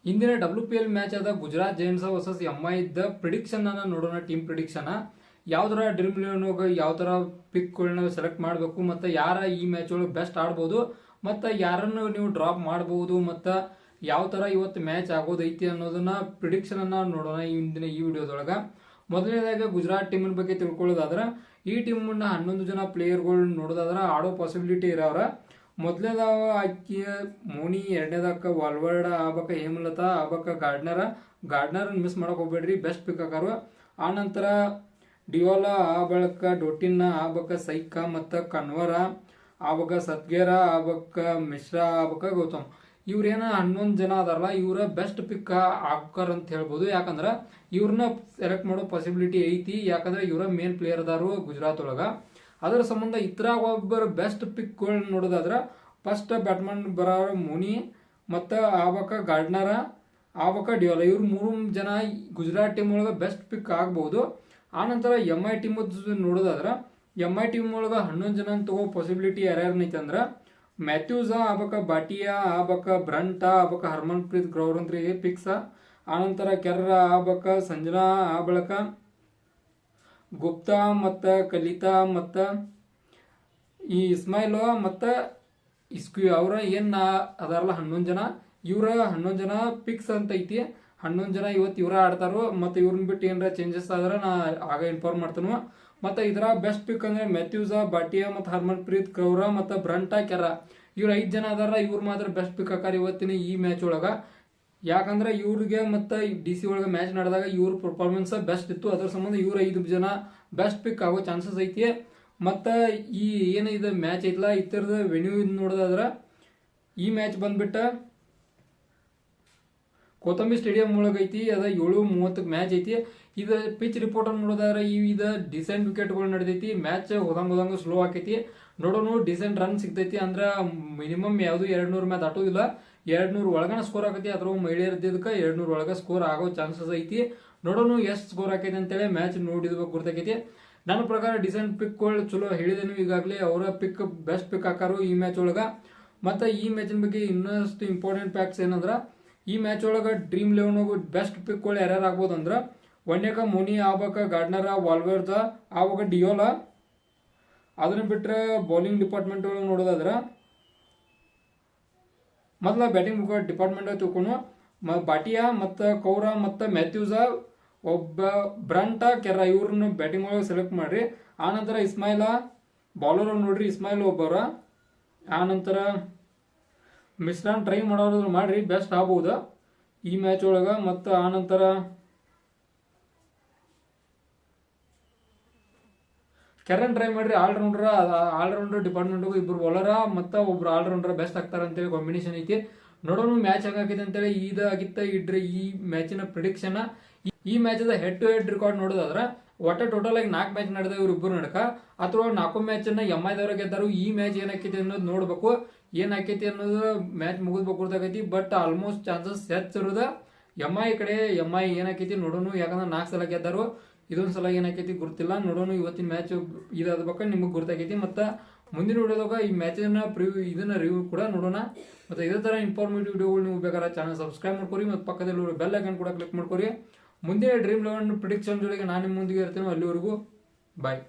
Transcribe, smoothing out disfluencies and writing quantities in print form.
ಇಂದಿನ WPL match ಆದ Gujarat Giants versus MI ಇದ್ದ ಪ್ರಿಡಿಕ್ಷನ್ ಅನ್ನ ನೋಡೋಣ. ಟೀಮ್ ಪ್ರಿಡಿಕ್ಷನ್ ಯಾವ ತರ ಡ್ರೀಮ್ ಲೆವೆನ್ ಯಾವ ತರ ಪಿಕ್ ಸೆಲೆಕ್ಟ್ ಮಾಡಬೇಕು, ಮತ್ತೆ ಯಾರ ಈ ಮ್ಯಾಚ್ ಒಳಗೆ ಬೆಸ್ಟ್ ಆಡ್ಬೋದು, ಮತ್ತೆ ಯಾರನ್ನು ನೀವು ಡ್ರಾಪ್ ಮಾಡಬಹುದು, ಮತ್ತೆ ಯಾವ ತರ ಇವತ್ತು ಮ್ಯಾಚ್ ಆಗೋದೈತಿ ಅನ್ನೋದನ್ನ ಪ್ರಿಡಿಕ್ಷನ್ ಅನ್ನ ನೋಡೋಣ ಇಂದಿನ ಈ ವಿಡಿಯೋದೊಳಗ. ಮೊದಲನೇದಾಗಿ ಗುಜರಾತ್ ಟೀಮ್ ಬಗ್ಗೆ ತಿಳ್ಕೊಳ್ಳೋದಾದ್ರೆ, ಈ ಟೀಮ್ 11 ಜನ ಪ್ಲೇಯರ್ಗಳು ನೋಡೋದಾದ್ರ ಆಡೋ ಪಾಸಿಬಿಲಿಟಿ ಇರೋರ. ಮೊದಲನೇದಾವ ಆಕಿ ಮೋನಿ, ಎರಡನೇದಕ್ಕ ವಾಲ್ವರ್ಡ್ ಆಗ್ಬೇಕ, ಹೇಮಲತಾ ಆಗ್ಬೇಕ, ಗಾರ್ಡ್ನರ್ ಮಿಸ್ ಮಾಡಕ್ ಹೋಗ್ಬೇಡ್ರಿ, ಬೆಸ್ಟ್ ಪಿಕ್ ಆಕಾರು. ಆ ನಂತರ ಡಿಯೋಲಾ ಆಗ್ಬೇಕ, ಡೊಟಿನ್ ಆಗ್ಬೇಕ, ಸೈಕ ಮತ್ತ ಕನ್ವರ ಆಗ್ಬೇಕ, ಸತ್ಗೇರ ಆಗ್ಬೇಕ, ಮಿಶ್ರಾ ಆಗ್ಬೇಕ, ಗೌತಮ್. ಇವ್ರೇನ 11 ಜನ ಅದಾರಲ್ಲ, ಇವ್ರ ಬೆಸ್ಟ್ ಪಿಕ್ ಆಕಾರ ಅಂತ ಹೇಳ್ಬೋದು. ಯಾಕಂದ್ರ ಇವ್ರನ್ನ ಸೆಲೆಕ್ಟ್ ಮಾಡೋ ಪಾಸಿಬಿಲಿಟಿ ಐತಿ, ಯಾಕಂದ್ರೆ ಇವರ ಮೇನ್ ಪ್ಲೇಯರ್ ಅದಾರು ಗುಜರಾತ್ ಒಳಗ. ಅದರ ಸಂಬಂಧ ಇತರ ಒಬ್ಬರು ಬೆಸ್ಟ್ ಪಿಕ್ ನೋಡೋದಾದ್ರ ಫಸ್ಟ್ ಬ್ಯಾಟ್ಮನ್ ಬರೋರ ಮೋನಿ, ಮತ್ತ ಆಗ್ಬೇಕ ಗಾರ್ಡ್ನರ, ಆಗ್ಬೇಕ ಡಿಯೋಲಾ. ಇವ್ರು 3 ಜನ ಗುಜರಾತ್ ಟೀಮ್ ಒಳಗ ಬೆಸ್ಟ್ ಪಿಕ್ ಆಗ್ಬಹುದು. ಆನಂತರ MI ಟೀಮ್ ನೋಡೋದಾದ್ರ MI ಟೀಮ್ ಒಳಗ 11 ಜನ ತಗೋ ಪಾಸಿಬಿಲಿಟಿ ಯಾರ್ಯಾರನೈತಿ ಅಂದ್ರ ಮ್ಯಾಥ್ಯೂಸ್ ಆಗ್ಬೇಕ, ಬಾಟಿಯಾ ಆಗ್ಬೇಕ, ಬ್ರಂಟ್ ಆಗ್ಬೇಕ, ಹರ್ಮನ್ ಪ್ರೀತ್ ಗ್ರೌರ್ ಅಂತ ಪಿಕ್ಸ್. ಆನಂತರ ಕೆರ್ರ ಆಗ್ಬೇಕ, ಸಂಜನಾ ಆಗ್ಬೇಕ, ಗುಪ್ತಾ ಮತ್ತ ಕಲಿತಾ ಮತ್ತ ಈ ಇಸ್ಮಾಯಿಲ್ ಮತ್ತ ಇಸ್ಕ್ಯೂ ಅವ್ರ ಏನ್ ಅದಾರಲ್ಲ 11 ಜನ, ಇವ್ರ 11 ಜನ ಪಿಕ್ಸ್ ಅಂತ ಐತಿ. 11 ಜನ ಇವತ್ತು ಇವ್ರ ಆಡ್ತಾರೋ. ಮತ್ತೆ ಇವ್ರನ್ನ ಬಿಟ್ಟು ಏನಾರ ಚೇಂಜಸ್ ಆದ್ರೆ ನಾ ಆಗ ಇನ್ಫಾರ್ಮ್ ಮಾಡ್ತಾನು. ಮತ್ತೆ ಇದರ ಬೆಸ್ಟ್ ಪಿಕ್ ಅಂದ್ರೆ ಮ್ಯಾಥ್ಯೂಸ್, ಬಾಟಿಯಾ ಮತ್ತು ಹರ್ಮನ್ ಪ್ರೀತ್ ಕೌರ ಮತ್ತು ಬ್ರಂಟಾ, ಕೆರ, ಇವ್ರು 5 ಜನ ಅದಾರ. ಇವ್ರು ಮಾತ್ರ ಬೆಸ್ಟ್ ಪಿಕ್ ಆಕಾರ ಇವತ್ತಿನ ಈ ಮ್ಯಾಚ್ ಒಳಗ. ಯಾಕಂದ್ರೆ ಇವ್ರಿಗೆ ಮತ್ತೆ DC ಒಳಗ ಮ್ಯಾಚ್ ನಡೆದಾಗ ಇವ್ರ ಪರ್ಫಾರ್ಮೆನ್ಸ್ ಬೆಸ್ಟ್ ಇತ್ತು. ಅದ್ರ ಸಂಬಂಧ ಇವ್ರ 5 ಜನ ಬೆಸ್ಟ್ ಪಿಕ್ ಆಗೋ ಚಾನ್ಸಸ್ ಐತಿ. ಮತ್ತ ಈ ಏನ ಇದು ಮ್ಯಾಚ್ ಐತಲ್ಲ, ಇತರದ ವೆನ್ಯೂ ನೋಡೋದಾದ್ರ ಈ ಮ್ಯಾಚ್ ಬಂದ್ಬಿಟ್ಟ ಕೋತಂಬಿ ಸ್ಟೇಡಿಯಂ ಒಳಗ ಐತಿ. ಅದ 7:30 ಮ್ಯಾಚ್ ಐತಿ. ಇದು ಪಿಚ್ ರಿಪೋರ್ಟ್ ನೋಡೋದಾದ್ರೆ ಇದು ಡಿಸೆಂಟ್ ವಿಕೆಟ್ಗಳು ನಡೆದೈತಿ. ಮ್ಯಾಚ್ ಹೋದಂಗ ಸ್ಲೋ ಆಕೈತಿ. ನೋಡೋನು ಡಿಸೆಂಟ್ ರನ್ ಸಿಗ್ತೈತಿ. ಅಂದ್ರ ಮಿನಿಮಮ್ ಯಾವ್ದು 200 ಮ್ಯಾಚ್ ದಾಟೋದಿಲ್ಲ, 200 ಒಳಗನ ಸ್ಕೋರ್ ಆಕೈತಿ. ಅದ್ರ ಮಹಿಳೆಯರ್ದಿದ್ದಕ್ಕ 200 ಒಳಗ ಸ್ಕೋರ್ ಆಗೋ ಚಾನ್ಸಸ್ ಐತಿ. ನೋಡೋನು ಎಷ್ಟು ಸ್ಕೋರ್ ಆಕೈತಿ ಅಂತೇಳಿ ಮ್ಯಾಚ್ ನೋಡಿದ್ಬೇಕು ಗುರ್ತಾಕೈತಿ. ನನ್ನ ಪ್ರಕಾರ ಡಿಸೆಂಟ್ ಪಿಕ್ಗಳು ಚಲೋ ಹೇಳಿದೆನು ಈಗಾಗಲೇ. ಅವರ ಪಿಕ್ ಬೆಸ್ಟ್ ಪಿಕ್ ಹಾಕಾರು ಈ ಮ್ಯಾಚ್ ಒಳಗ. ಮತ್ತೆ ಈ ಮ್ಯಾಚಿನ ಬಗ್ಗೆ ಇನ್ನಷ್ಟು ಇಂಪಾರ್ಟೆಂಟ್ ಫ್ಯಾಕ್ಟ್ಸ್ ಏನಂದ್ರ, ಈ ಮ್ಯಾಚ್ ಒಳಗ ಡ್ರೀಮ್ ಲೆವೆನ್ ಬೆಸ್ಟ್ ಪಿಕ್ಗಳು ಯಾರ್ಯಾರು ಆಗ್ಬೋದು ಅಂದ್ರ ಒಂದೇಕ ಮೋನಿ ಆಗ್ಬೇಕ, ಗಾರ್ಡ್ನರ, ವಾಲ್ವರ್ದ ಆಗ್ಬೇಕ, ಡಿಯೋಲಾ. ಅದನ್ನ ಬಿಟ್ರೆ ಬೌಲಿಂಗ್ ಡಿಪಾರ್ಟ್ಮೆಂಟ್ ಒಳಗೆ ನೋಡೋದಾದ್ರ ಮೊದಲ ಬ್ಯಾಟಿಂಗ್ ಡಿಪಾರ್ಟ್ಮೆಂಟ್ ತಿಳ್ಕೊಂಡು ಬಾಟಿಯಾ ಮತ್ತು ಕೌರ ಮತ್ತು ಮ್ಯಾಥ್ಯೂಸ, ಒಬ್ಬ ಬ್ರಂಟ, ಕೆರ ಇವ್ರನ್ನ ಬ್ಯಾಟಿಂಗ್ ಒಳಗೆ ಸೆಲೆಕ್ಟ್ ಮಾಡ್ರಿ. ಆನಂತರ ಇಸ್ಮಾಯಿಲ ಬೌಲರ್ ನೋಡ್ರಿ, ಇಸ್ಮಾಯಿಲ್ ಒಬ್ಬರ. ಆನಂತರ ಮಿಶ್ರಾನ್ ಟ್ರೈ ಮಾಡೋದ್ರ ಮಾಡ್ರಿ, ಬೆಸ್ಟ್ ಆಗ್ಬಹುದು ಈ ಮ್ಯಾಚ್ ಒಳಗ. ಮತ್ತು ಆನಂತರ ಕೆರನ್ ಟ್ರೈ ಮಾಡ್ರಿ. ಆಲ್ರೌಂಡರ್ ಡಿಪಾರ್ಟ್ಮೆಂಟ್ ಇಬ್ರು ಬೌಲರ ಮತ್ತು ಒಬ್ರು ಆಲ್ರೌಂಡರ್ ಬೆಸ್ಟ್ ಆಗ್ತಾರ ಅಂತೇಳಿ ಕಾಂಬಿನೇಷನ್ ಐತಿ. ನೋಡೋಣ ಮ್ಯಾಚ್ ಆಗಿದೆ ಅಂತೇಳಿ ಇದಾಗಿತ್ತ ಇಡ್ರಿ ಈ ಮ್ಯಾಚಿನ ಪ್ರಿಡಿಕ್ಷನ್. ಈ match head to head record ನೋಡೋದಾದ್ರೆ ಒಟ್ಟ ಟೋಟಲ್ ಆಗಿ 4 ಮ್ಯಾಚ್ ನಡೆದ ಇವ್ರು ಇಬ್ಬರು ನಡಕ. ಅಥವಾ 4 ಮ್ಯಾಚ್ ಅನ್ನ MI ದವರ ಗೆದ್ದಾರು. ಈ ಮ್ಯಾಚ್ ಏನಾಕೈತಿ ಅನ್ನೋದು ನೋಡ್ಬೇಕು. ಏನಾಕೈತಿ ಅನ್ನೋದು ಮ್ಯಾಚ್ ಮುಗಿದ್ಬೇಕು ಗೊತ್ತಾಗೈತಿ. ಬಟ್ ಆಲ್ಮೋಸ್ಟ್ ಚಾನ್ಸಸ್ ಹೆಚ್ಚಿರೋದ MI ಕಡೆ. MI ಏನಾಕೈತಿ ನೋಡೋಣ. ಯಾಕಂದ್ರೆ 4 ಸಲ ಗೆದ್ದಾರು, ಇದೊಂದು ಸಲ ಏನಾಕೈತಿ ಗುರ್ತಿಲ್ಲ. ನೋಡೋಣ ಇವತ್ತಿನ ಮ್ಯಾಚ್ ಇದಾದ ನಿಮಗೆ ಗುರ್ತಾಕೈತಿ. ಮತ್ತು ಮುಂದಿನ ವಿಡಿಯೋದಾಗ ಈ ಮ್ಯಾಚಿನ ಇದನ್ನ ರಿವ್ಯೂ ಕೂಡ ನೋಡೋಣ. ಮತ್ತು ಇದೇ ಥರ ಇನ್ಫಾರ್ಮೇಟಿವ್ ವಿಡಿಯೋಗಳು ನೀವು ಬೇಕಾದ್ರೆ ಚಾನಲ್ ಸಬ್ಸ್ಕ್ರೈಬ್ ಮಾಡ್ಕೊರಿ ಮತ್ತು ಪಕ್ಕದಲ್ಲಿ ಬೆಲ್ ಐಕನ್ ಕೂಡ ಕ್ಲಿಕ್ ಮಾಡ್ಕೊರಿ. ಮುಂದಿನ ಡ್ರೀಮ್ ಲೆವೆನ್ ಪ್ರಿಡಿಕ್ಷನ್ ಜೊತೆಗೆ ನಾನು ನಿಮ್ಮ ಮುಂದಿಗೆ ಇರ್ತೀನಿ. ಅಲ್ಲಿವರೆಗೂ ಬಾಯ್.